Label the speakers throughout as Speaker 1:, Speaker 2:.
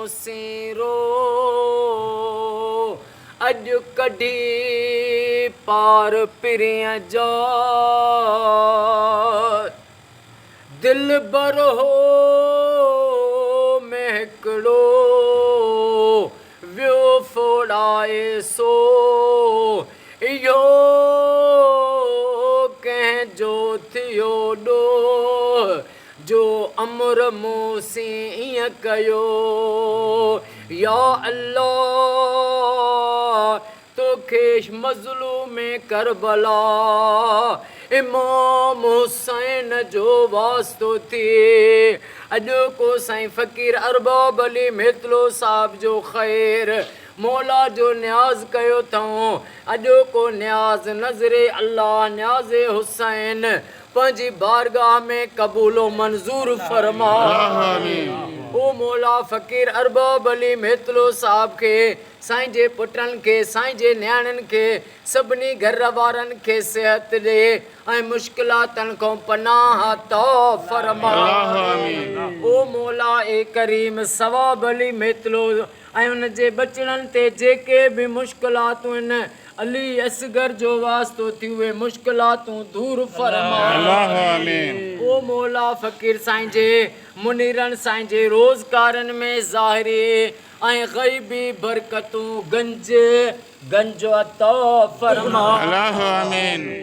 Speaker 1: मोसीरो अज कढ़ी पार पिरिया जा दिल बरो महकड़ो व्यो फोड़ाए सो यो कह जो थियो डो जो अमर मूसी ईअं कयो या अल्लाह तोखे मज़लूम करबला इमाम हुसैन जो वास्तो थिए अॼु को साईं फ़कीर अरबाब अली मेतलो साहब जो ख़ैर मौला जो न्याज़ कयो अथऊं अॼु को न्याज़ नज़रे अल्लाह न्याज़े हुसैन पंहिंजी बारगाह में क़बूलो मंज़ूर फरमा ओ मौला फ़कीर अरबाब अली मेतलो साहब के साईं जे पुटनि खे साईं जे न्याणियुनि खे सभिनी घर वारनि खे सिहत ॾे ऐं मुश्किलातनि खां पनाह अता फरमा ओ मौला ए करीम सवाब अली मेतलो ऐं उन जे बचड़नि ते जेके बि मुश्किलातूं आहिनि अली असगर जो वास्तो थी उहे मुश्किलातूं दूर फरमा ओ मौला फ़कीर साईं जे मुनीरनि साईं जे रोज़गारनि में ज़ाहिरी ऐं ग़ैबी बरकतूं गंज अता फरमा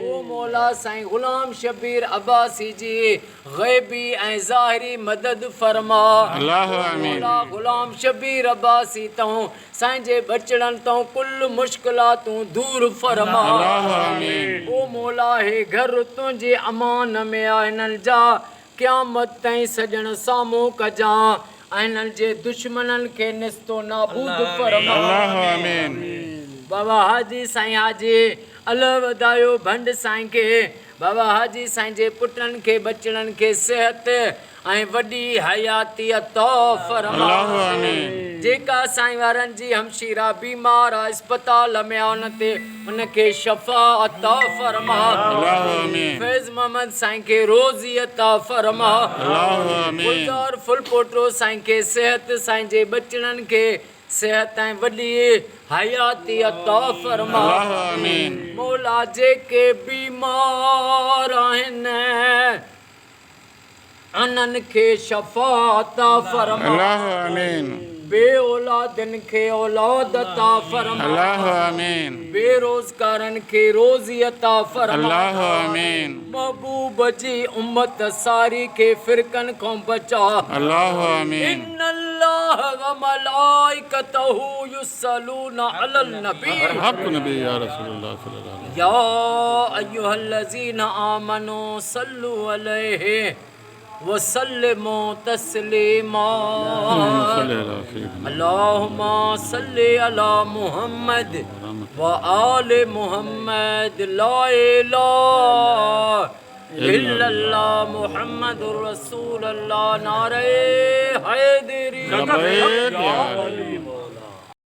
Speaker 1: ओ मौला साईं ग़ुलाम शबीर अब्बासी जी ग़ैबी ऐं ज़ाहिरी मदद फरमा मौला ग़ुलाम शबीर अब्बासी तूं साईं जे बचड़नि तूं कुल मुश्किलातूं दूर फरमा ओ मौला हे घर तुंहिंजे अमान में आहे हिननि जा क़यामत ताईं सॼण साम्हूं कजां ऐं हिननि जे दुश्मननि खे निस्तो नाबूद फरमा बाबा हाजी साईं हाजी अल वधायो भंड साईं खे बाबा हाजी साईं जे पुटनि खे बचड़नि खे सिहत ऐं वॾी हयाती अता फरमा जेका साईं वारनि जी हमशीरा बीमार आहे अस्पताल में आहे उनखे शफ़ा अता फरमा फैज़ मोहम्मद साईं खे रोज़ी अता फरमा गुलज़ार फुलपोटो साईं खे सिहत साईं जे बचड़नि खे सेहत ऐं वॾी हयाती अता फरमा मौला जेके बीमार आहिनि उन्हनि खे शफ़ा अता फरमा बे औलादनि खे औलाद अता फरमा बेरोज़गारनि खे रोज़ी अता फरमा महबूब जी उम्मत सारी खे फ़िरक़नि खां बचा इन्नल्लाह व मलाइकतहू युसल्लूना अलल नबी या रसूलल्लाह या अय्युहल्लज़ीना आमनू सल्लु अलैहि वसल्लिमू तस्लीमा अल्लाहुम्मा सल्लि अला मुहम्मद व आले मुहम्मद ला इलाहा इल्लल्लाह मुहम्मदुर रसूलुल्लाह नारे हैदरी